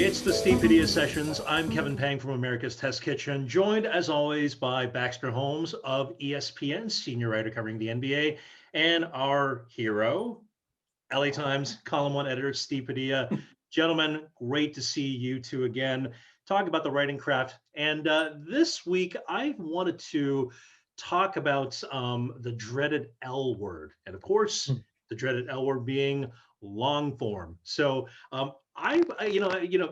It's the Steve Padilla Sessions. I'm Kevin Pang from America's Test Kitchen, joined as always by Baxter Holmes of ESPN, senior writer covering the NBA, and our hero, LA Times column one editor, Steve Padilla. Gentlemen, great to see you two again. Talk about the writing craft. And this week, I wanted to talk about the dreaded L word. And of course, the dreaded L word being long form. So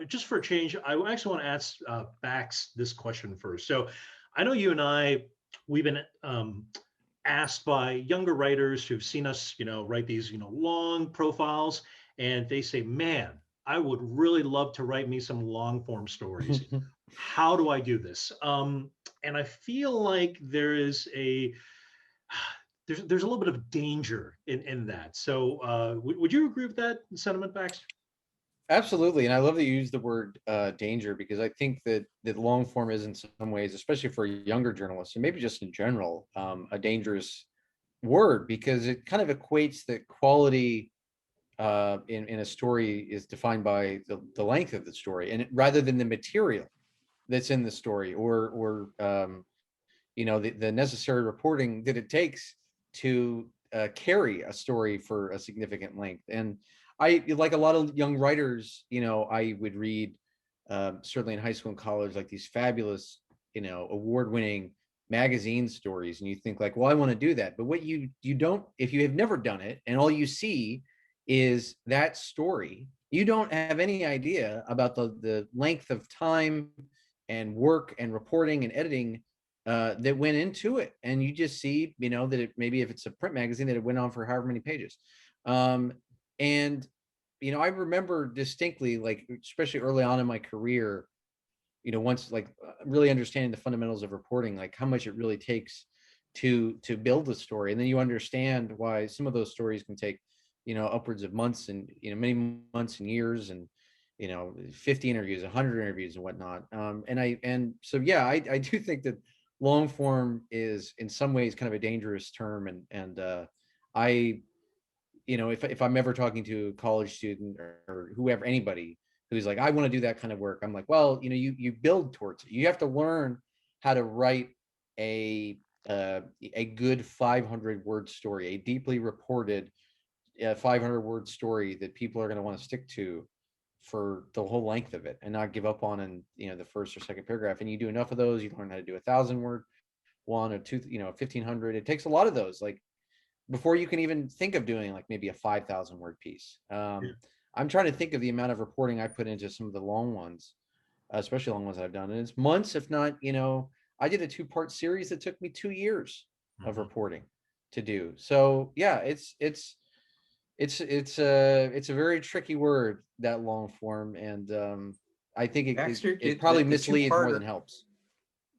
just for a change, I actually want to ask Bax this question first. So I know you and I, we've been asked by younger writers who've seen us, write these, long profiles, and they say, man, I would really love to write me some long form stories. How do I do this? And I feel like there's a little bit of danger in that. So would you agree with that sentiment, Baxter? Absolutely, and I love that you use the word danger, because I think that long form is in some ways, especially for younger journalists, and maybe just in general, a dangerous word, because it kind of equates that quality in a story is defined by the length of the story, and rather than the material that's in the story, or the necessary reporting that it takes to carry a story for a significant length. And I, like a lot of young writers, I would read, certainly in high school and college, like these fabulous, award-winning magazine stories, and you think like, well, I want to do that. But what you don't, if you have never done it, and all you see is that story, you don't have any idea about the length of time and work and reporting and editing that went into it. And you just see, that it, maybe if it's a print magazine, that it went on for however many pages. And I remember distinctly, like, especially early on in my career, once, like, really understanding the fundamentals of reporting, like how much it really takes to build a story. And then you understand why some of those stories can take, upwards of months, and, many months and years, and 50 interviews, 100 interviews and whatnot. And so, yeah, I do think that long form is in some ways kind of a dangerous term. And I, if I'm ever talking to a college student, or whoever, anybody who's like, I want to do that kind of work, I'm like, well, you build towards it. You have to learn how to write a good 500 word story, a deeply reported 500 word story that people are going to want to stick to for the whole length of it, and not give up on in the first or second paragraph. And you do enough of those, you learn how to do 1,000 word one, or two, 1,500. It takes a lot of those, like, before you can even think of doing like maybe a 5,000 word piece. I'm trying to think of the amount of reporting I put into some of the long ones, especially long ones I've done, and it's months, if not, I did a 2-part series that took me 2 years of reporting to do. So yeah, it's a very tricky word, that long form. And I think Baxter, it probably misleads more than helps.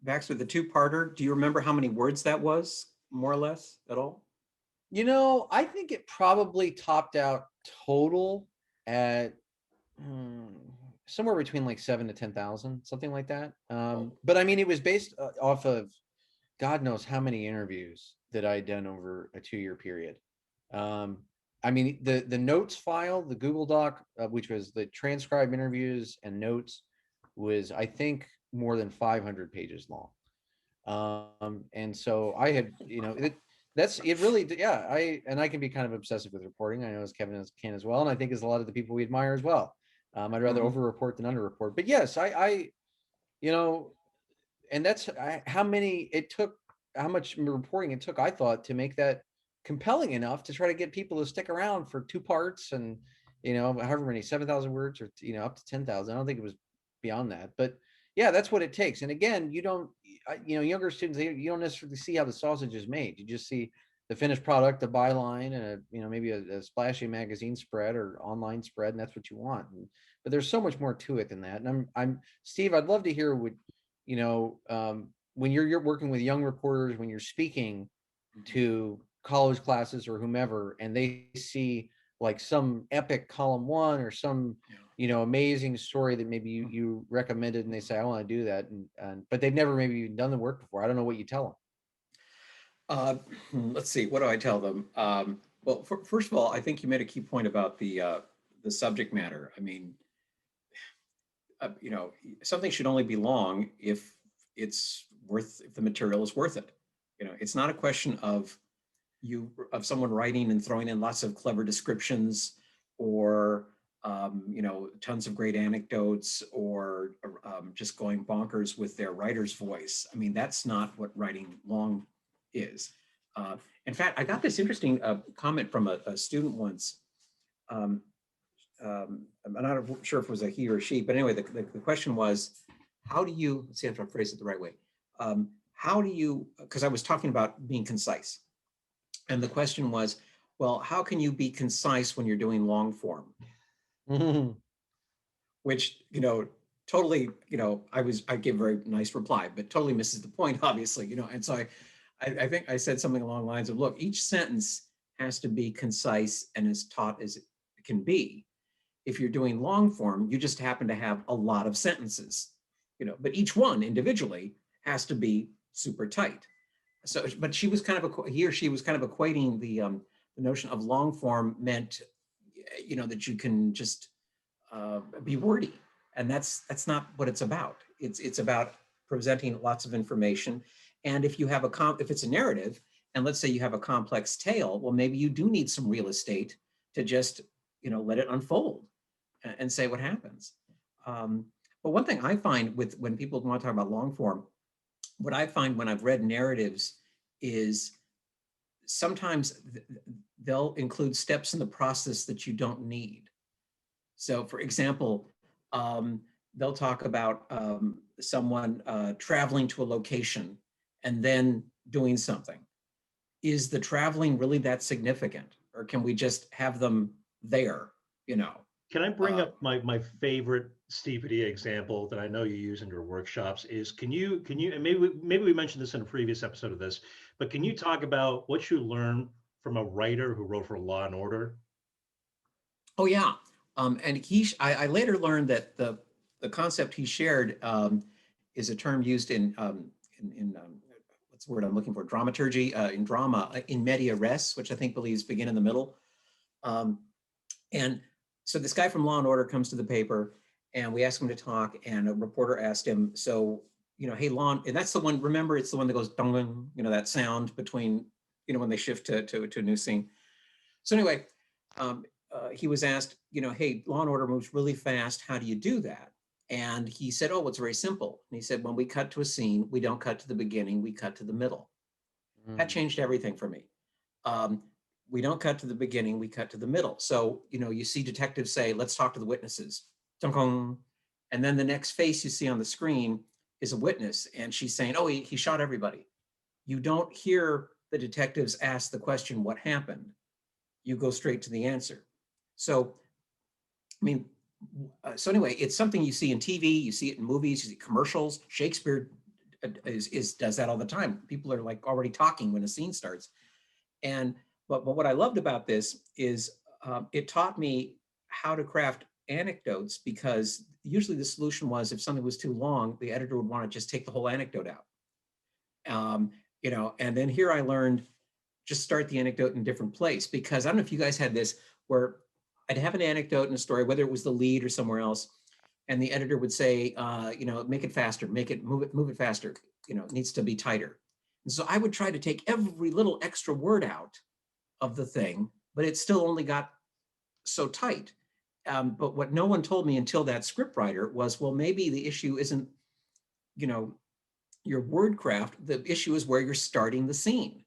Baxter, the two-parter, do you remember how many words that was, more or less, at all? I think it probably topped out total at somewhere between like 7 to 10,000, something like that. But I mean, it was based off of God knows how many interviews that I'd done over a 2-year period. I mean, the notes file, the Google Doc, which was the transcribed interviews and notes, was, I think, more than 500 pages long. And so I had, that's it really, yeah. I can be kind of obsessive with reporting. I know, as Kevin can as well, and I think as a lot of the people we admire as well. I'd rather over report than under report. But yes, and that's how much reporting it took, I thought, to make that compelling enough to try to get people to stick around for 2 parts, and however many, 7,000 words, or up to 10,000. I don't think it was beyond that, but yeah, that's what it takes. And again, you don't, younger students, you don't necessarily see how the sausage is made. You just see the finished product, the byline, and maybe a splashy magazine spread or online spread, and that's what you want. But there's so much more to it than that. And I'm Steve, I'd love to hear what when you're working with young reporters, when you're speaking to college classes or whomever, and they see like some epic column one, or some amazing story that maybe you recommended, and they say, I want to do that, but they've never maybe even done the work before. I don't know what you tell them. Let's see, what do I tell them? Well, first of all, I think you made a key point about the subject matter. I mean, you know, something should only be long if if the material is worth it. You know, it's not a question of someone writing and throwing in lots of clever descriptions or you know, tons of great anecdotes or just going bonkers with their writer's voice. I mean, that's not what writing long is. In fact, I got this interesting comment from a student once. Um, I'm not sure if it was a he or she, but anyway, the question was, how do you, let's see if I phrase it the right way. How do you, because I was talking about being concise. And the question was, well, how can you be concise when you're doing long form? Which, you know, totally, you know, I gave a very nice reply, but totally misses the point, obviously, you know. And so I think I said something along the lines of, look, each sentence has to be concise and as taut as it can be. If you're doing long form, you just happen to have a lot of sentences, you know, but each one individually has to be super tight. So, but she was kind of, he or she was kind of equating the notion of long form meant, you know, that you can just be wordy. And that's not what it's about. It's about presenting lots of information. And if you have if it's a narrative, and let's say you have a complex tale, well, maybe you do need some real estate to just, you know, let it unfold and say what happens. But one thing I find with when people want to talk about long form, what I find when I've read narratives is sometimes they'll include steps in the process that you don't need. So, for example, they'll talk about someone traveling to a location and then doing something. Is the traveling really that significant, or can we just have them there? You know. Can I bring up my favorite Steve Padilla example that I know you use in your workshops is can you and maybe we mentioned this in a previous episode of this, but can you talk about what you learned from a writer who wrote for Law and Order? Oh yeah, and I later learned that the concept he shared is a term used in what's the word I'm looking for? Dramaturgy, in drama, in media res, which I think believes begin in the middle. Um, and so this guy from Law and Order comes to the paper, and we ask him to talk, and a reporter asked him, so, you know, hey, Law, and that's the one, remember, it's the one that goes dong, you know, that sound between, you know, when they shift to a new scene. So anyway, he was asked, you know, hey, Law and Order moves really fast. How do you do that? And he said, oh, well, it's very simple. And he said, when we cut to a scene, we don't cut to the beginning, we cut to the middle. That changed everything for me. Um, we don't cut to the beginning, we cut to the middle. So, you know, you see detectives say, let's talk to the witnesses. And then the next face you see on the screen is a witness, and she's saying, oh, he shot everybody. You don't hear the detectives ask the question, what happened? You go straight to the answer. So, I mean, so anyway, it's something you see in TV, you see it in movies, you see commercials. Shakespeare does that all the time. People are like already talking when a scene starts. And but what I loved about this is it taught me how to craft anecdotes, because usually the solution was if something was too long, the editor would want to just take the whole anecdote out. You know, and then here I learned just start the anecdote in a different place, because I don't know if you guys had this where I'd have an anecdote in a story, whether it was the lead or somewhere else, and the editor would say, you know, make it faster, move it faster, you know, it needs to be tighter. And so I would try to take every little extra word out of the thing, but it still only got so tight. But what no one told me until that scriptwriter was, well, maybe the issue isn't, you know, your word craft. The issue is where you're starting the scene.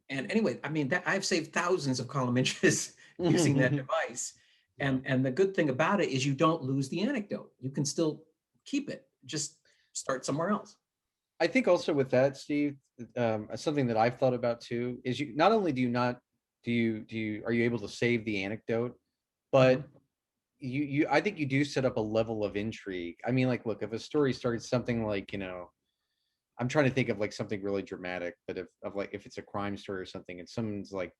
And anyway, I mean, that I've saved thousands of column inches using that device. And the good thing about it is you don't lose the anecdote. You can still keep it, just start somewhere else. I think also with that, Steve, something that I've thought about too is you not only are you able to save the anecdote, but I think you do set up a level of intrigue. I mean, like, look, if a story starts something like, you know, I'm trying to think of like something really dramatic, but if it's a crime story or something, and someone's like,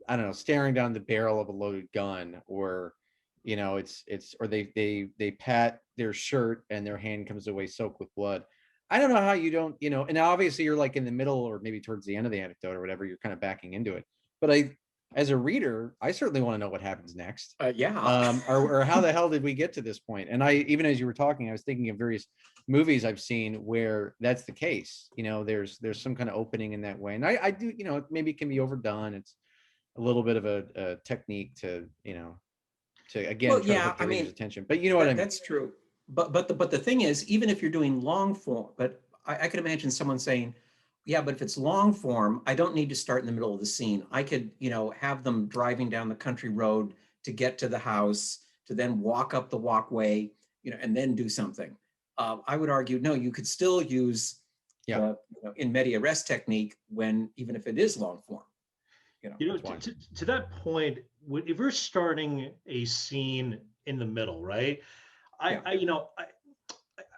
I don't know, staring down the barrel of a loaded gun, or you know, or they pat their shirt and their hand comes away soaked with blood. I don't know how you don't, you know, and obviously you're like in the middle or maybe towards the end of the anecdote or whatever, you're kind of backing into it. But as a reader, I certainly want to know what happens next. Yeah. Or how the hell did we get to this point? And I, even as you were talking, I was thinking of various movies I've seen where that's the case. You know, there's some kind of opening in that way. And I do, you know, maybe it can be overdone. It's a little bit of a technique to, you know, to again Well, try to yeah, hook the I reader's mean, attention. But you know what I mean? that's true. But the thing is, even if you're doing long form, but I could imagine someone saying, yeah, but if it's long form, I don't need to start in the middle of the scene. I could, you know, have them driving down the country road to get to the house, to then walk up the walkway, you know, and then do something. I would argue, no, you could still use Yeah. the, you know, in media res technique when, even if it is long form, you know. You know, That's why. to that point, if we're starting a scene in the middle, right? Yeah. You know,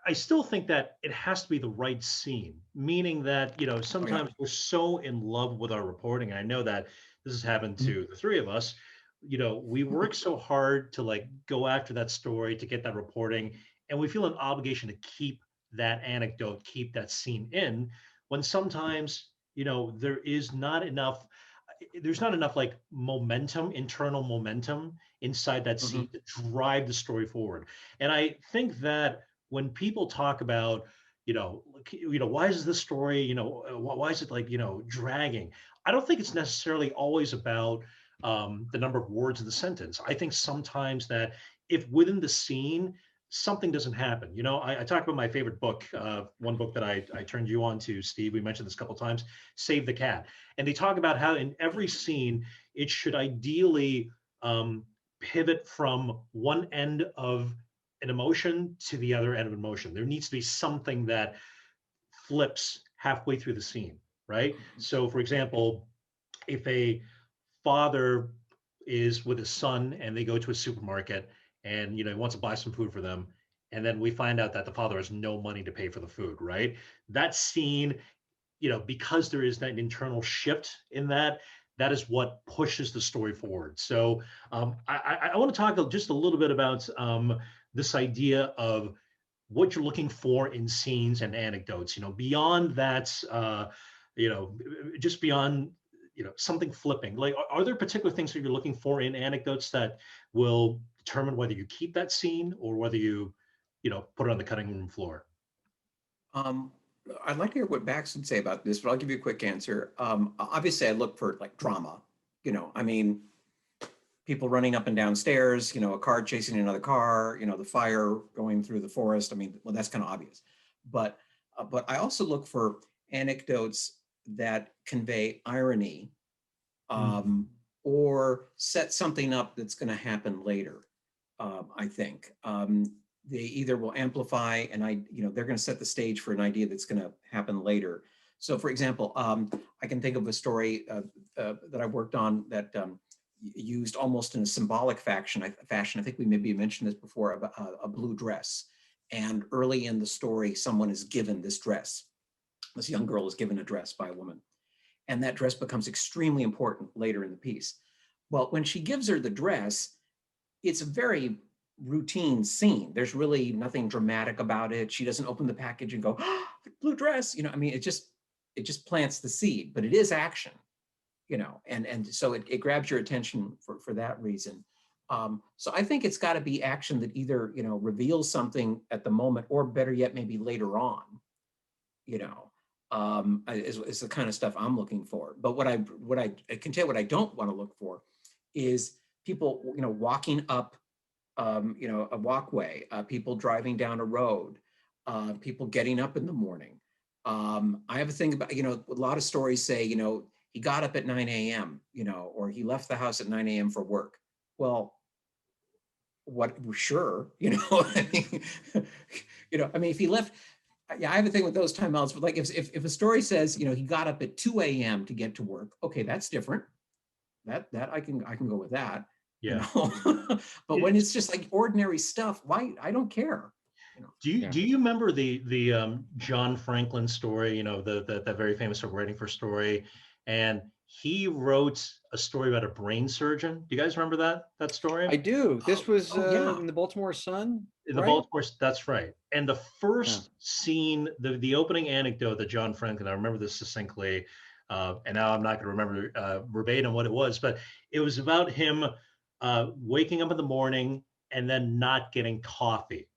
I still think that it has to be the right scene, meaning that, you know, sometimes we're so in love with our reporting. And I know that this has happened to the three of us. You know, we work so hard to like go after that story, to get that reporting, and we feel an obligation to keep that anecdote, keep that scene in, when sometimes, you know, there's not enough like momentum, internal momentum inside that scene to drive the story forward. And I think that when people talk about, why is this story, why is it like, dragging? I don't think it's necessarily always about the number of words of the sentence. I think sometimes that if within the scene something doesn't happen, I talk about my favorite book, one book that I turned you on to, Steve. We mentioned this a couple of times, Save the Cat, and they talk about how in every scene it should ideally pivot from one end of an emotion to the other end of emotion. There needs to be something that flips halfway through the scene, right? So, for example, if a father is with his son and they go to a supermarket and he wants to buy some food for them, and then we find out that the father has no money to pay for the food, right? That scene, because there is that internal shift in that is what pushes the story forward. So I want to talk just a little bit about this idea of what you're looking for in scenes and anecdotes, beyond that, just beyond, something flipping. Like, are there particular things that you're looking for in anecdotes that will determine whether you keep that scene or whether you, put it on the cutting room floor? Um, I'd like to hear what Bax would say about this, but I'll give you a quick answer. Obviously, I look for like drama. I mean, people running up and down stairs, a car chasing another car, the fire going through the forest. I mean, well, that's kind of obvious. But I also look for anecdotes that convey irony, or set something up that's going to happen later. I think. They either will amplify they're going to set the stage for an idea that's going to happen later. So, for example, I can think of a story that I worked on that used almost in a symbolic fashion. I think we maybe mentioned this before, about a blue dress. And early in the story, someone is given this dress. This young girl is given a dress by a woman. And that dress becomes extremely important later in the piece. Well, when she gives her the dress, it's a very routine scene. There's really nothing dramatic about it. She doesn't open the package and go, oh, blue dress. I mean, it just plants the seed, but it is action, and so it grabs your attention for that reason. So I think it's got to be action that either, reveals something at the moment, or better yet, maybe later on, is the kind of stuff I'm looking for. But what I can tell you, what I don't want to look for is people, walking up a walkway, people driving down a road, people getting up in the morning. I have a thing about, a lot of stories say, he got up at 9 a.m., or he left the house at 9 a.m. for work. Well, what, sure, I mean, if he left, yeah, I have a thing with those timeouts, but like if a story says, he got up at 2 a.m. to get to work, okay, that's different. That I can go with that. Yeah. But when it's just like ordinary stuff, why? I don't care. Do you remember the John Franklin story? The very famous writing for story, and he wrote a story about a brain surgeon. Do you guys remember that story? I do. This was yeah. in the Baltimore Sun. In the Baltimore, that's right. And the first scene, the opening anecdote that John Franklin, I remember this succinctly, And now I'm not going to remember verbatim what it was, but it was about him waking up in the morning and then not getting coffee.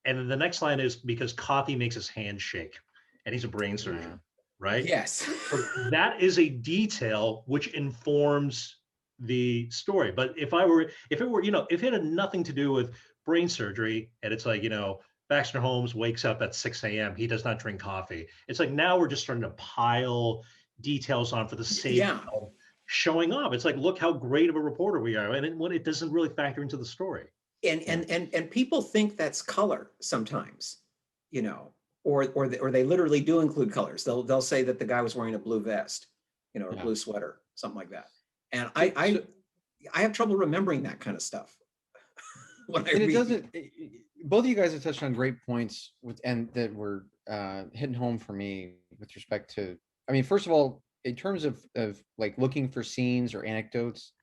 And then the next line is because coffee makes his hand shake, and he's a brain surgeon, right? Yes. So that is a detail which informs the story. But if it were, if it had nothing to do with brain surgery, and it's like, Baxter Holmes wakes up at 6 a.m., he does not drink coffee. It's like now we're just starting to pile details on for the sake Yeah. of showing off. It's like, look how great of a reporter we are, and when it doesn't really factor into the story. And people think that's color sometimes, or they literally do include colors. They'll say that the guy was wearing a blue vest, or Yeah. blue sweater, something like that. And So- I have trouble remembering that kind of stuff when I And it read. doesn't. Both of you guys have touched on great points and that were hitting home for me with respect to. I mean, first of all, in terms of like looking for scenes or anecdotes,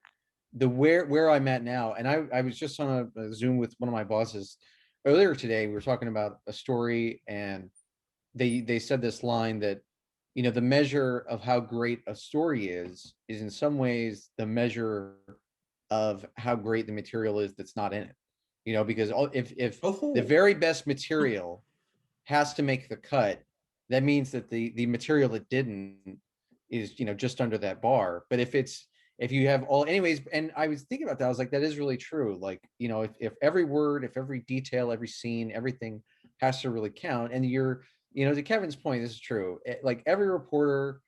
the where I'm at now, and I was just on a Zoom with one of my bosses earlier today. We were talking about a story, and they said this line that, the measure of how great a story is in some ways the measure of how great the material is that's not in it. Because if the very best material has to make the cut, that means that the material that didn't is, just under that bar. But if you have all anyways, and I was thinking about that, I was like, that is really true. Like, if every word, if every detail, every scene, everything has to really count. And to Kevin's point, this is true. Like every reporter,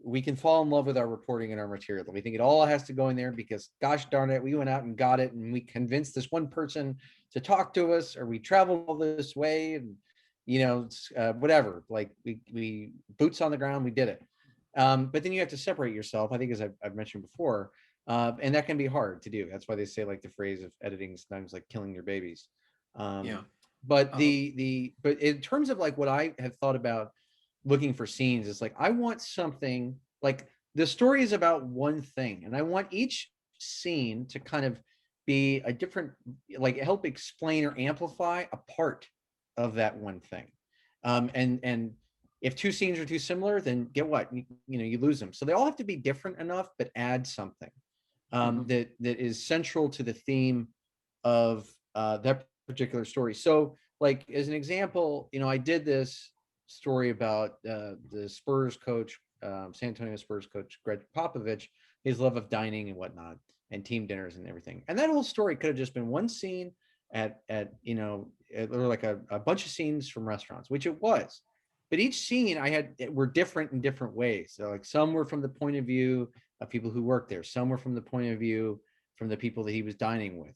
we can fall in love with our reporting and our material. We think it all has to go in there because, gosh darn it, we went out and got it, and we convinced this one person to talk to us, or we traveled all this way, and whatever. Like we boots on the ground, we did it. But then you have to separate yourself, I think, as I've mentioned before, and that can be hard to do. That's why they say, like, the phrase of editing sometimes like killing your babies. Yeah. But but in terms of like what I have thought about looking for scenes, it's like I want something like the story is about one thing, and I want each scene to kind of be a different, like help explain or amplify a part of that one thing. And if two scenes are too similar, then get what you lose them. So they all have to be different enough, but add something that is central to the theme of that particular story. So, like as an example, I did this story about the Spurs coach, San Antonio Spurs coach Greg Popovich, his love of dining and whatnot, and team dinners and everything. And that whole story could have just been one scene at or like a bunch of scenes from restaurants, which it was. But each scene were different in different ways. So like some were from the point of view of people who worked there. Some were from the point of view from the people that he was dining with.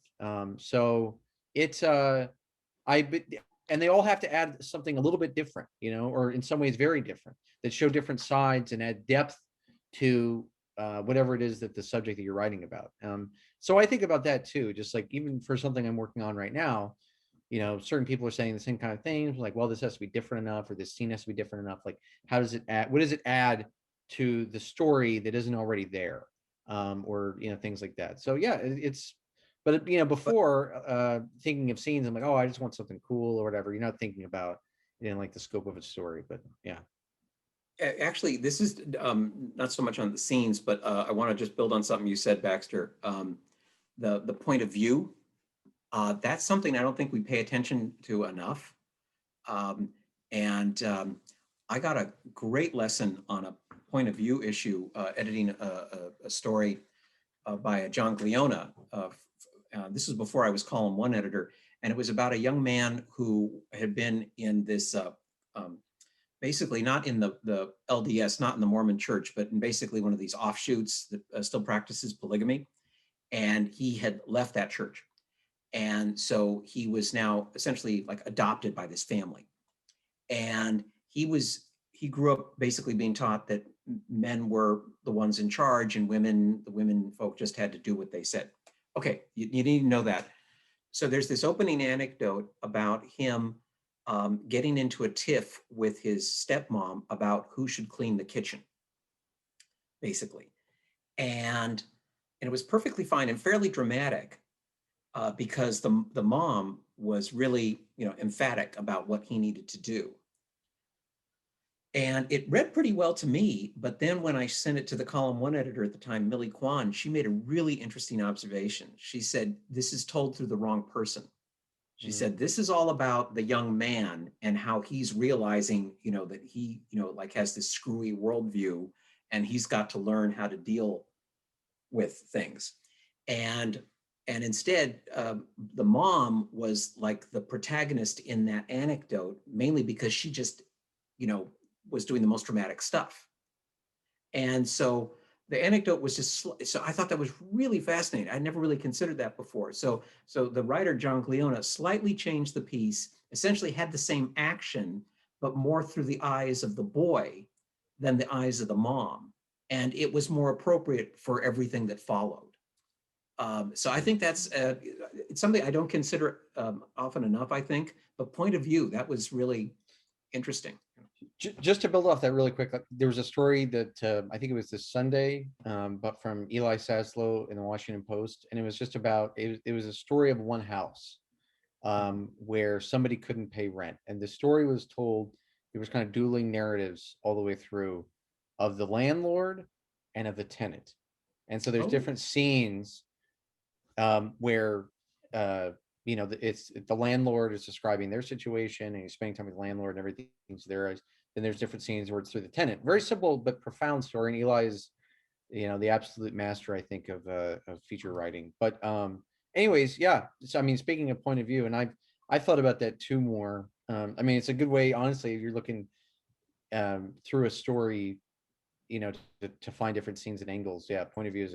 So it's and they all have to add something a little bit different, or in some ways very different, that show different sides and add depth to whatever it is that the subject that you're writing about. So I think about that too, just like even for something I'm working on right now, certain people are saying the same kind of things, like, well, this has to be different enough, or this scene has to be different enough. Like, what does it add to the story that isn't already there? Or, things like that. So yeah, but before thinking of scenes, I'm like, oh, I just want something cool or whatever. You're not thinking about, like the scope of a story, but yeah. Actually, this is not so much on the scenes, but I want to just build on something you said, Baxter. The point of view, that's something I don't think we pay attention to enough. And I got a great lesson on a point of view issue, editing a story by John Glionna. This was before I was column one editor, and it was about a young man who had been in this, basically not in the LDS, not in the Mormon church, but in basically one of these offshoots that still practices polygamy. And he had left that church. And so he was now essentially like adopted by this family. And he grew up basically being taught that men were the ones in charge, and the women folk just had to do what they said. Okay, you need to know that. So there's this opening anecdote about him getting into a tiff with his stepmom about who should clean the kitchen, basically. And it was perfectly fine and fairly dramatic because the mom was really, emphatic about what he needed to do. And it read pretty well to me, but then when I sent it to the column one editor at the time, Millie Kwan, she made a really interesting observation. She said, this is told through the wrong person. She said, this is all about the young man and how he's realizing, that he, like has this screwy worldview and he's got to learn how to deal with things. And instead, the mom was like the protagonist in that anecdote, mainly because she just, was doing the most dramatic stuff. And so the anecdote was just, so I thought that was really fascinating. I'd never really considered that before. So the writer, John Glionna, slightly changed the piece, essentially had the same action, but more through the eyes of the boy than the eyes of the mom. And it was more appropriate for everything that followed. So I think that's it's something I don't consider often enough, I think, but point of view, that was really interesting. Just to build off that really quick, there was a story that I think it was this Sunday, but from Eli Saslow in the Washington Post, and it was just about it was a story of one house where somebody couldn't pay rent, and the story was told. There was kind of dueling narratives all the way through of the landlord and of the tenant, and so there's different scenes where it's the landlord is describing their situation and he's spending time with the landlord and everything's there. Then there's different scenes where it's through the tenant. Very simple but profound story. And Eli is, the absolute master, I think, of feature writing. But anyways, yeah. So I mean, speaking of point of view, and I thought about that too more. I mean, it's a good way, honestly, if you're looking through a story, to find different scenes and angles. Yeah, point of view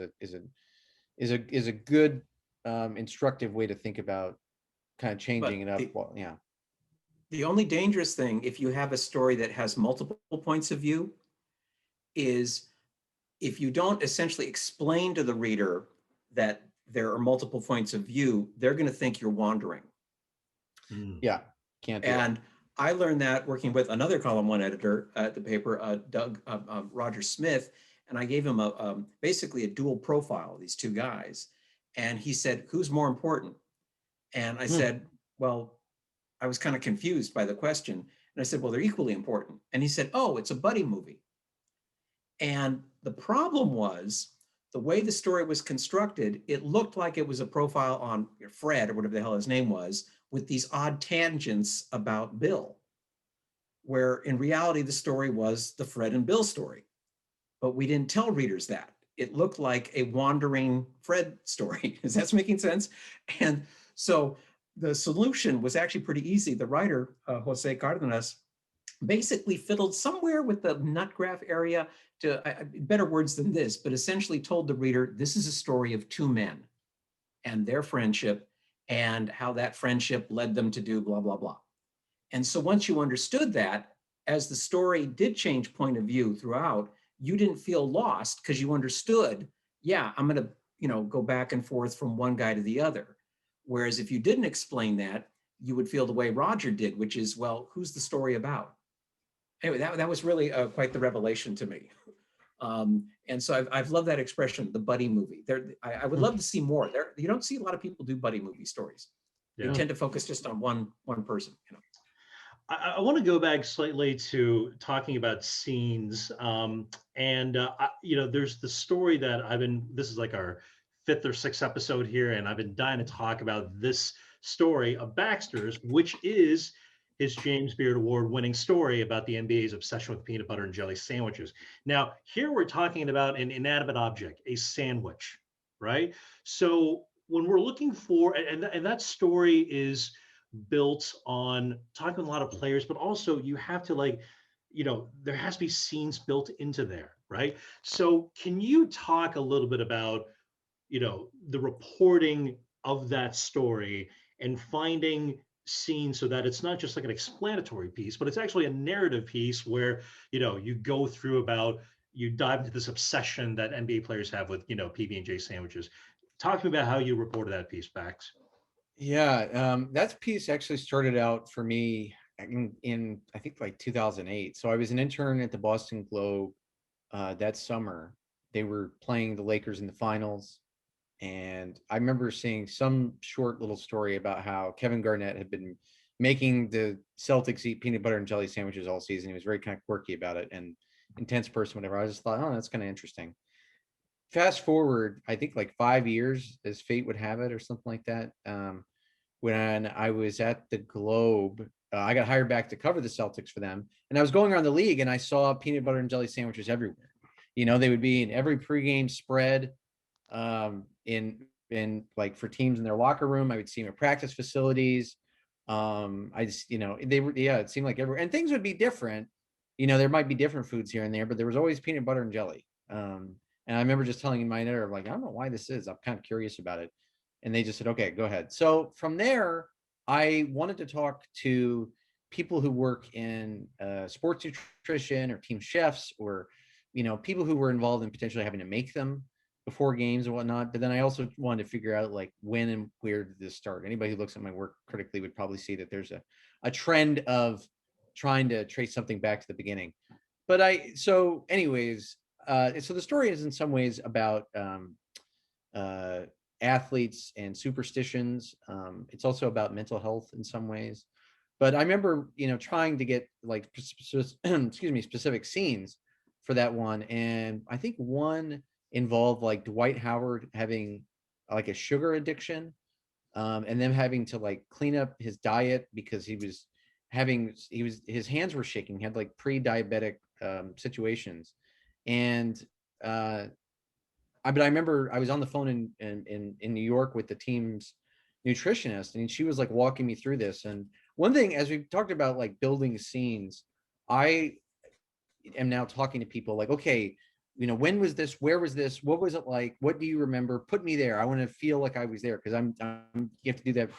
is a good instructive way to think about kind of changing it up. Well, yeah. The only dangerous thing, if you have a story that has multiple points of view, is if you don't essentially explain to the reader that there are multiple points of view, they're going to think you're wandering. Yeah, can't do And that. I learned that working with another column one editor at the paper, Roger Smith, and I gave him basically a dual profile of these two guys. And he said, who's more important? And I said, well, I was kind of confused by the question. And I said, well, they're equally important. And he said, oh, it's a buddy movie. And the problem was the way the story was constructed, it looked like it was a profile on Fred or whatever the hell his name was, with these odd tangents about Bill, where in reality, the story was the Fred and Bill story. But we didn't tell readers that. It looked like a wandering Fred story. Is that making sense? And so the solution was actually pretty easy. The writer, Jose Cardenas, basically fiddled somewhere with the nut graph area to better words than this, but essentially told the reader, this is a story of two men and their friendship and how that friendship led them to do blah, blah, blah. And so once you understood that, as the story did change point of view throughout, you didn't feel lost because you understood, yeah, I'm going to, go back and forth from one guy to the other. Whereas if you didn't explain that, you would feel the way Roger did, which is, well, who's the story about? Anyway, that was really quite the revelation to me. And so I've loved that expression, the buddy movie. I would love to see more. You don't see a lot of people do buddy movie stories. They tend to focus just on one person. I want to go back slightly to talking about scenes. There's the story that this is like our fifth or sixth episode here, and I've been dying to talk about this story of Baxter's, which is his James Beard Award winning story about the NBA's obsession with peanut butter and jelly sandwiches. Now, here we're talking about an inanimate object, a sandwich, right? So when we're looking for, and that story is built on talking with a lot of players, but also you have to there has to be scenes built into there, right? So can you talk a little bit about, the reporting of that story and finding scenes so that it's not just like an explanatory piece, but it's actually a narrative piece where, you go through you dive into this obsession that NBA players have with, PB&J sandwiches. Talk to me about how you reported that piece, Bax. Yeah, that piece actually started out for me in I think like 2008. So I was an intern at the Boston Globe that summer. They were playing the Lakers in the finals, and I remember seeing some short little story about how Kevin Garnett had been making the Celtics eat peanut butter and jelly sandwiches all season. He was very kind of quirky about it and intense person, whatever. I just thought, oh, that's kind of interesting. Fast forward, I think like 5 years, as fate would have it, or something like that. When I was at the Globe, I got hired back to cover the Celtics for them, and I was going around the league, and I saw peanut butter and jelly sandwiches everywhere. They would be in every pregame spread, in like for teams in their locker room. I would see them at practice facilities. I just, they were, yeah, it seemed like everywhere, and things would be different. There might be different foods here and there, but there was always peanut butter and jelly. And I remember just telling my editor, like, I don't know why this is. I'm kind of curious about it. And they just said, okay, go ahead. So from there, I wanted to talk to people who work in sports nutrition or team chefs, or, people who were involved in potentially having to make them before games and whatnot. But then I also wanted to figure out, like, when and where did this start? Anybody who looks at my work critically would probably see that there's a trend of trying to trace something back to the beginning. So anyways, so the story is in some ways about athletes and superstitions. It's also about mental health in some ways. But I remember, trying to get like excuse me, specific scenes for that one, and I think one involved like Dwight Howard having like a sugar addiction, and them having to like clean up his diet because his hands were shaking. He had like pre-diabetic situations, and but I remember I was on the phone in New York with the team's nutritionist, and she was like walking me through this. And one thing, as we talked about like building scenes, I am now talking to people like, okay, when was this? Where was this? What was it like? What do you remember? Put me there. I want to feel like I was there, because you have to do that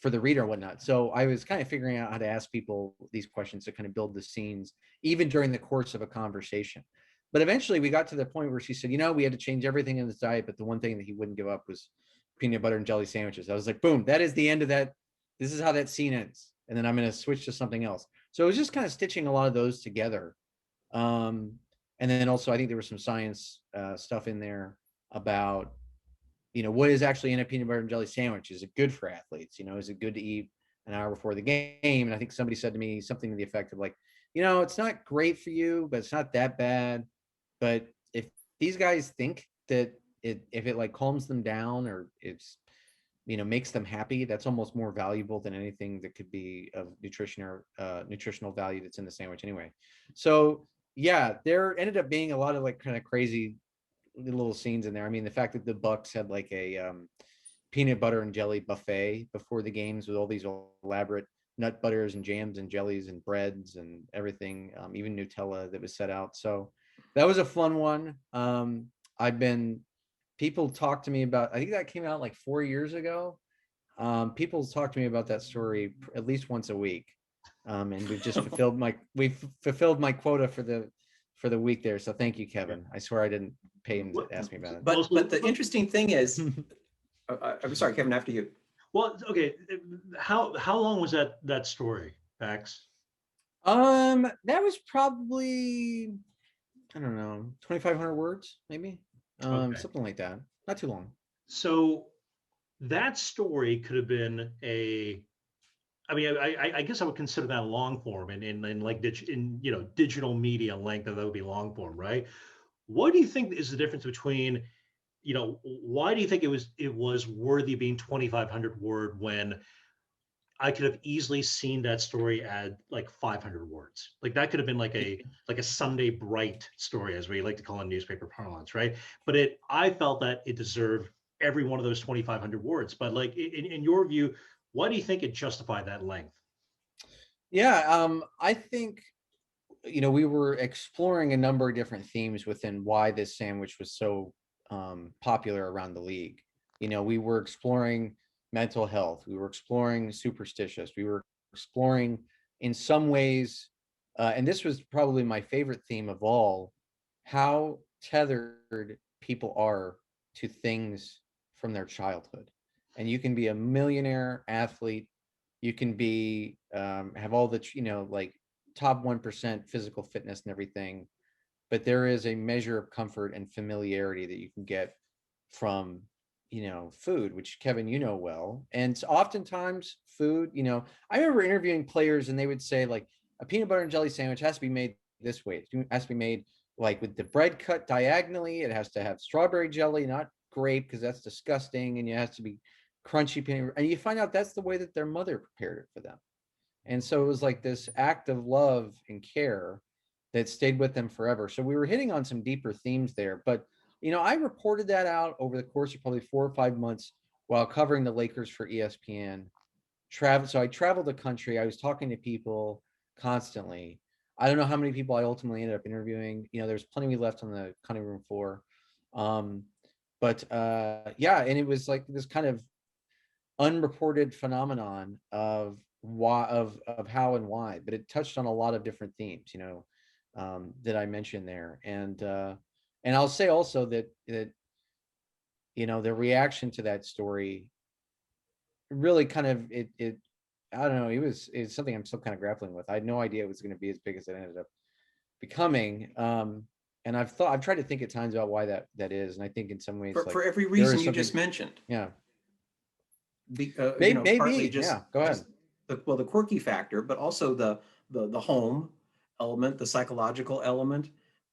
for the reader and whatnot. So I was kind of figuring out how to ask people these questions to kind of build the scenes, even during the course of a conversation. But eventually we got to the point where she said, we had to change everything in his diet, but the one thing that he wouldn't give up was peanut butter and jelly sandwiches. I was like, boom, that is the end of that. This is how that scene ends. And then I'm going to switch to something else. So it was just kind of stitching a lot of those together. And then also, I think there was some science stuff in there about, what is actually in a peanut butter and jelly sandwich? Is it good for athletes? Is it good to eat an hour before the game? And I think somebody said to me something to the effect of like, it's not great for you, but it's not that bad. But if these guys think that if it like calms them down, or it's, makes them happy, that's almost more valuable than anything that could be of nutrition or nutritional value that's in the sandwich anyway. So yeah, there ended up being a lot of like kind of crazy little scenes in there. I mean, the fact that the Bucks had like a peanut butter and jelly buffet before the games with all these elaborate nut butters and jams and jellies and breads and everything, even Nutella that was set out. So that was a fun one. People talk to me about, I think that came out like 4 years ago. People talk to me about that story at least once a week. And we've fulfilled my quota for the week there. So thank you, Kevin. I swear I didn't pay him to ask me about it. But the interesting thing is, I'm sorry, Kevin, after you. Well, okay. How long was that story, Max? That was probably, I don't know, 2,500 words, maybe. Okay. Something like that. Not too long. So that story could have been I mean, I guess I would consider that long form, and in like digital media length, that would be long form, right? What do you think is the difference between, why do you think it was worthy of being 2,500 word when I could have easily seen that story at like 500 words? Like that could have been like a Sunday Bright story, as we like to call it in newspaper parlance, right? But I felt that it deserved every one of those 2,500 words. But like in your view, why do you think it justified that length? Yeah, I think, we were exploring a number of different themes within why this sandwich was so popular around the league. We were exploring mental health. We were exploring superstitious. We were exploring, in some ways, and this was probably my favorite theme of all, how tethered people are to things from their childhood. And you can be a millionaire athlete. You can be have all the like top 1% physical fitness and everything, but there is a measure of comfort and familiarity that you can get from food, which Kevin, well. And oftentimes food, I remember interviewing players and they would say like a peanut butter and jelly sandwich has to be made this way. It has to be made like with the bread cut diagonally. It has to have strawberry jelly, not grape, because that's disgusting. And it has to be crunchy peanut. And you find out that's the way that their mother prepared it for them. And so it was like this act of love and care that stayed with them forever. So we were hitting on some deeper themes there. But, I reported that out over the course of probably 4 or 5 months while covering the Lakers for ESPN. So I traveled the country. I was talking to people constantly. I don't know how many people I ultimately ended up interviewing. There's plenty left on the cutting room floor. But yeah, and it was like this kind of unreported phenomenon of why of how and why, but it touched on a lot of different themes, that I mentioned there. And I'll say also that the reaction to that story really kind of it I don't know, it's something I'm still kind of grappling with. I had no idea it was going to be as big as it ended up becoming. And I've tried to think at times about why that is, and I think in some ways for every reason you just mentioned. Yeah. Maybe partly just, yeah, go ahead. The quirky factor, but also the home element, the psychological element,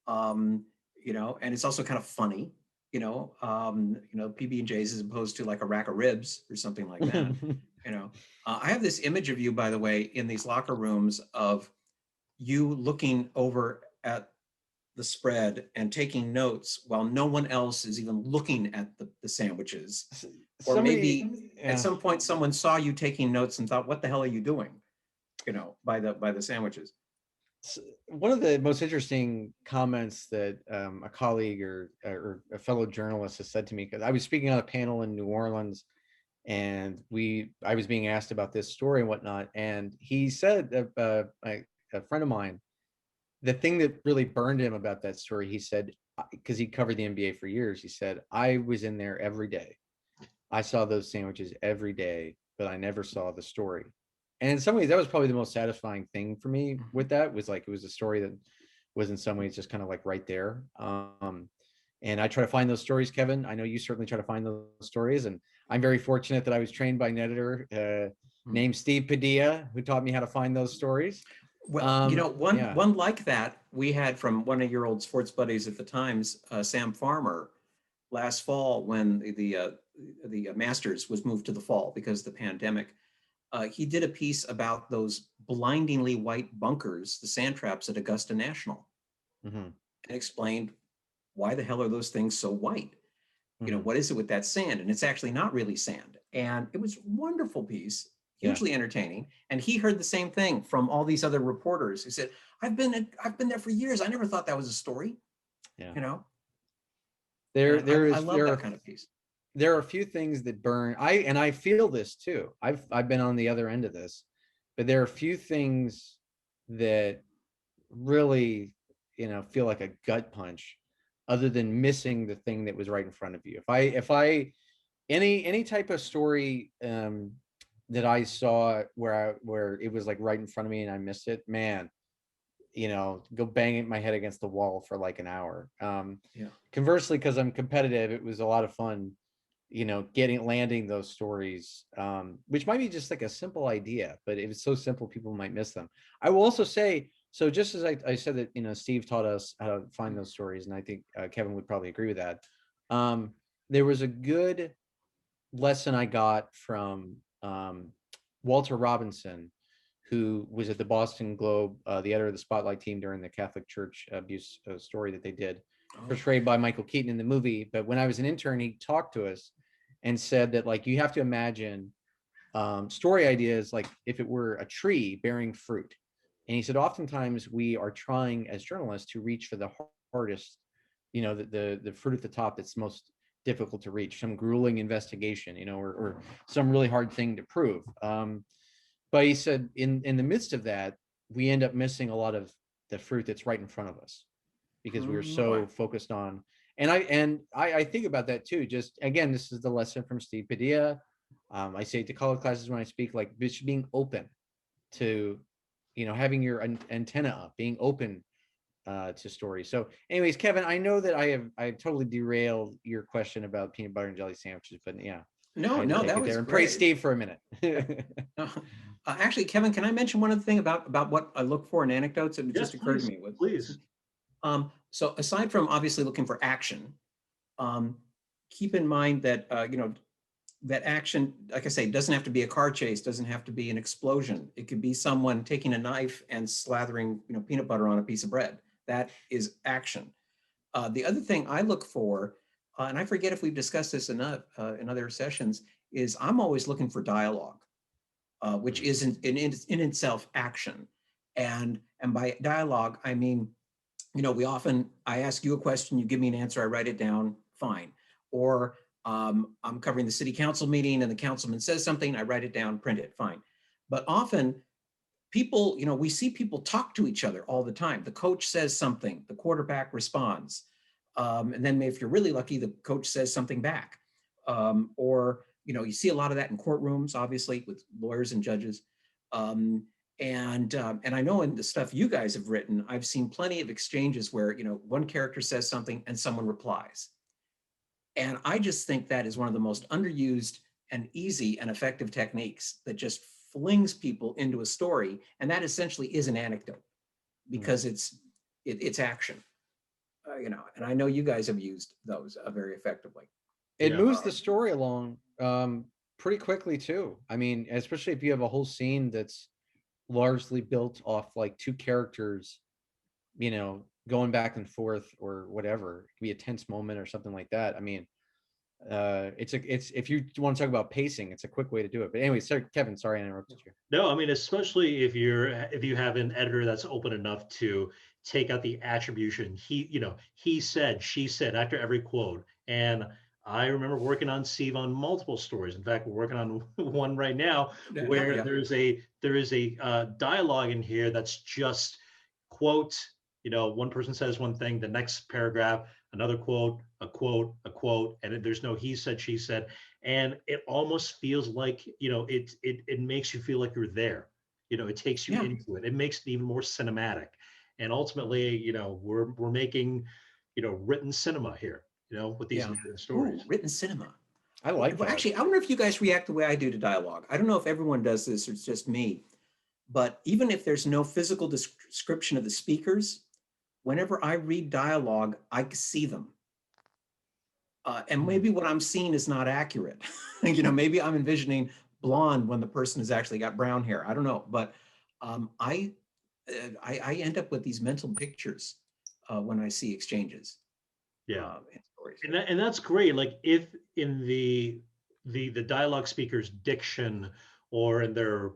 and it's also kind of funny, PB&J's as opposed to like a rack of ribs or something like that. I have this image of you, by the way, in these locker rooms of you looking over at the spread and taking notes while no one else is even looking at the sandwiches. Or maybe at some point someone saw you taking notes and thought, what the hell are you doing? By the sandwiches. One of the most interesting comments that a colleague or a fellow journalist has said to me, because I was speaking on a panel in New Orleans and I was being asked about this story and whatnot. And he said, a friend of mine, the thing that really burned him about that story, he said, because he covered the NBA for years, he said, I was in there every day. I saw those sandwiches every day, but I never saw the story. And in some ways, that was probably the most satisfying thing for me with that, was like, it was a story that was in some ways just kind of like right there. And I try to find those stories, Kevin. I know you certainly try to find those stories. And I'm very fortunate that I was trained by an editor named Steve Padilla, who taught me how to find those stories. Well, one like that we had from one of your old sports buddies at the Times, Sam Farmer, last fall when the Masters was moved to the fall because of the pandemic. He did a piece about those blindingly white bunkers, the sand traps at Augusta National, and explained why the hell are those things so white? What is it with that sand? And it's actually not really sand. And it was a wonderful piece, hugely entertaining. And he heard the same thing from all these other reporters who said, I've been there for years. I never thought that was a story. Yeah. I love that kind of piece. There are a few things that burn. I feel this too. I've been on the other end of this, but there are a few things that really, feel like a gut punch, other than missing the thing that was right in front of you. If I any type of story that I saw where it was like right in front of me and I missed it, man, go banging my head against the wall for like an hour. Conversely, because I'm competitive, it was a lot of fun, landing those stories, which might be just like a simple idea, but it was so simple people might miss them. I will also say, so just as I said that, Steve taught us how to find those stories, and I think Kevin would probably agree with that. There was a good lesson I got from Walter Robinson, who was at the Boston Globe, the editor of the Spotlight team during the Catholic Church abuse story that they did, portrayed by Michael Keaton in the movie. But when I was an intern, he talked to us and said that, like, you have to imagine story ideas like if it were a tree bearing fruit. And he said, oftentimes we are trying as journalists to reach for the hardest, the fruit at the top that's most difficult to reach, some grueling investigation, or some really hard thing to prove. But he said in the midst of that, we end up missing a lot of the fruit that's right in front of us because we were so focused on. And I think about that too. Just again, this is the lesson from Steve Padilla. I say it to college classes when I speak, like, just being open to, having your antenna up, being open to stories. So anyways, Kevin, I know that I totally derailed your question about peanut butter and jelly sandwiches, but yeah, No, I had to no, take that it was there and praise great. Steve for a minute. Uh, Actually, Kevin, can I mention one other thing about what I look for in anecdotes? It Yes, just occurred to please, me. please. So aside from obviously looking for action, um, keep in mind that that action, like I say, doesn't have to be a car chase, doesn't have to be an explosion. It could be someone taking a knife and slathering peanut butter on a piece of bread. That is action. The other thing I look for, and I forget if we've discussed this in other sessions, is I'm always looking for dialogue, which is in itself action. And by dialogue, I mean, I ask you a question, you give me an answer, I write it down, fine. Or I'm covering the city council meeting and the councilman says something, I write it down, print it, fine. But often people, we see people talk to each other all the time. The coach says something, the quarterback responds. And then if you're really lucky, the coach says something back. Or, you see a lot of that in courtrooms, obviously, with lawyers and judges. And I know in the stuff you guys have written, I've seen plenty of exchanges where, one character says something and someone replies. And I just think that is one of the most underused and easy and effective techniques that just flings people into a story. And that essentially is an anecdote because it's action, and I know you guys have used those very effectively. It Yeah. moves the story along pretty quickly too. I mean, especially if you have a whole scene that's largely built off like two characters, going back and forth or whatever. It could be a tense moment or something like that. I mean, it's if you want to talk about pacing, it's a quick way to do it. But anyway, sorry, Kevin, sorry I interrupted you. No, I mean, especially if you have an editor that's open enough to take out the attribution. He said, she said after every quote. And I remember working on Steve on multiple stories. In fact, we're working on one right now where Yeah. there is a dialogue in here that's just quote. One person says one thing, the next paragraph, another quote, a quote, a quote, and there's no he said, she said, and it almost feels like it makes you feel like you're there. It takes you Yeah. into it. It makes it even more cinematic. And ultimately, we're making written cinema here, with these narrative stories. Ooh, written cinema. I like Well, that. actually, I wonder if you guys react the way I do to dialogue. I don't know if everyone does this or it's just me, but even if there's no physical description of the speakers, whenever I read dialogue, I see them. And maybe what I'm seeing is not accurate. Maybe I'm envisioning blonde when the person has actually got brown hair. I don't know, but I end up with these mental pictures when I see exchanges. Yeah. In stories. And that's great. Like if in the dialogue speaker's diction or in their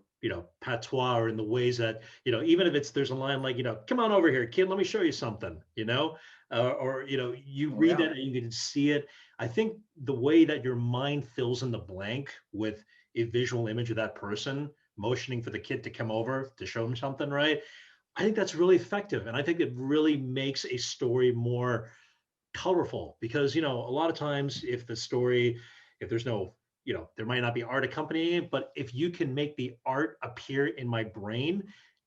patois or in the ways that even if there's a line like come on over here kid, let me show you something, or you Oh, read yeah. that and you can see it. I think the way that your mind fills in the blank with a visual image of that person motioning for the kid to come over to show him something, right? I think that's really effective, and I think it really makes a story more colorful because a lot of times if there's no there might not be art accompanying it, but if you can make the art appear in my brain,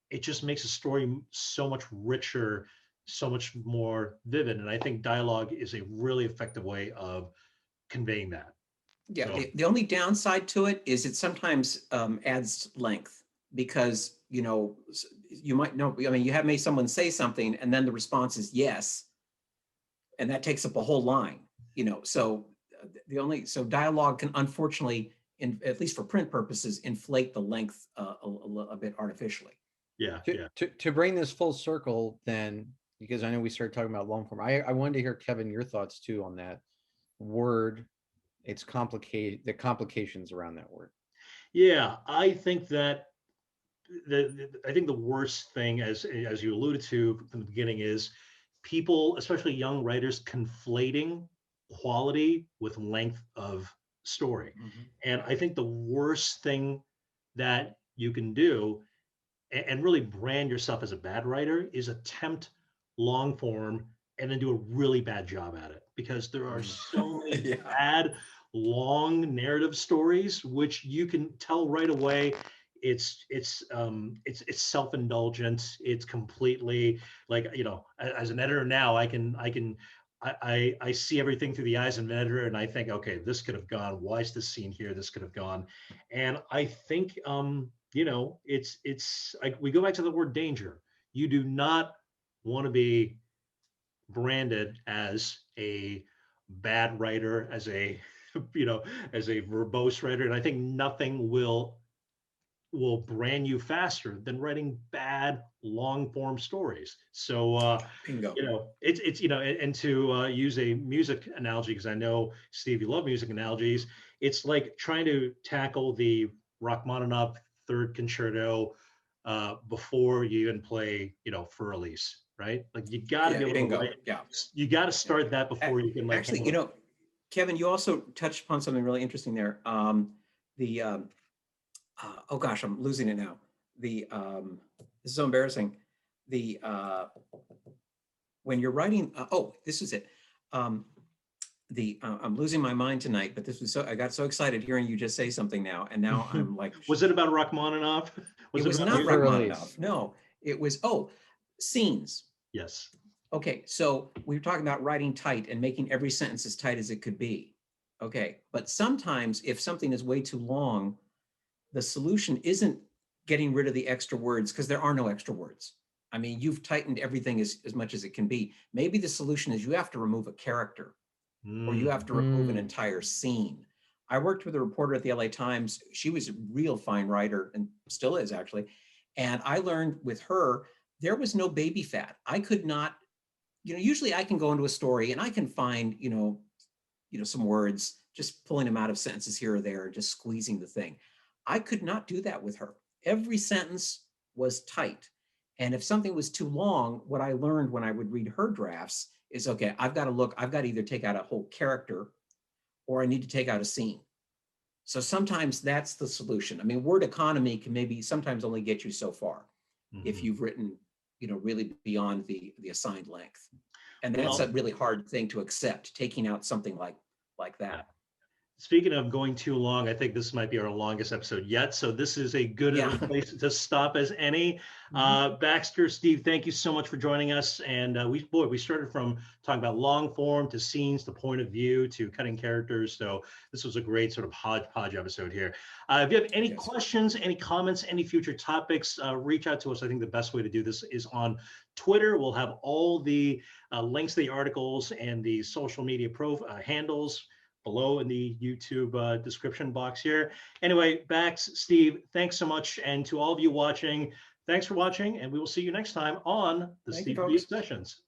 it just makes a story so much richer, so much more vivid. And I think dialogue is a really effective way of conveying that. Yeah, So the only downside to it is it sometimes adds length because, you might know, I mean, you have made someone say something and then the response is yes. And that takes up a whole line, so so dialogue can unfortunately, at least for print purposes, inflate the length a bit artificially. yeah, To bring this full circle then, because I know we started talking about long form, I wanted to hear, Kevin, your thoughts too on that word. It's complicated, the complications around that word. yeah. I think that I think the worst thing, as you alluded to from the beginning, is people, especially young writers, conflating quality with length of story. And I think the worst thing that you can do and really brand yourself as a bad writer is attempt long form and then do a really bad job at it, because there are so many Yeah. bad long narrative stories which you can tell right away it's self-indulgent. It's completely like, as an editor now, I see everything through the eyes of an editor, and I think, okay, this could have gone. Why is this scene here? This could have gone. And I think, it's like we go back to the word danger. You do not want to be branded as a bad writer, as a, as a verbose writer. And I think nothing will brand you faster than writing bad long form stories. So Bingo. it's and to use a music analogy, because I know Steve, you love music analogies. It's like trying to tackle the Rachmaninoff third concerto before you even play Furley's, right? Like you got to be able Bingo. to write. Yeah. You got to start that before you can like Actually, Kevin, you also touched upon something really interesting there. The oh gosh, I'm losing it now. This is so embarrassing. When you're writing, oh, this is it. I'm losing my mind tonight, but this was I got so excited hearing you just say something now, and now I'm like. Was it about Rachmaninoff? It was not Rachmaninoff. No, it was scenes. Yes. Okay, so we were talking about writing tight and making every sentence as tight as it could be. Okay, but sometimes if something is way too long, the solution isn't getting rid of the extra words, because there are no extra words. I mean, you've tightened everything as much as it can be. Maybe the solution is you have to remove a character, or you have to remove an entire scene. I worked with a reporter at the LA Times. She was a real fine writer, and still is actually. And I learned with her, there was no baby fat. I could not, usually I can go into a story and I can find, some words, just pulling them out of sentences here or there, just squeezing the thing. I could not do that with her. Every sentence was tight. And if something was too long, what I learned when I would read her drafts is, okay, I've got to either take out a whole character or I need to take out a scene. So sometimes that's the solution. I mean, word economy can maybe sometimes only get you so far if you've written, really beyond the assigned length. And that's a really hard thing to accept, taking out something like that. Speaking of going too long, I think this might be our longest episode yet. So this is a good place to stop as any. Baxter, Steve, thank you so much for joining us. And we started from talking about long form to scenes to point of view to cutting characters. So this was a great sort of hodgepodge episode here. If you have any questions, any comments, any future topics, reach out to us. I think the best way to do this is on Twitter. We'll have all the links to the articles and the social media handles below in the YouTube description box here. Anyway, Bax, Steve, thanks so much. And to all of you watching, thanks for watching. And we will see you next time on the Steve B Sessions.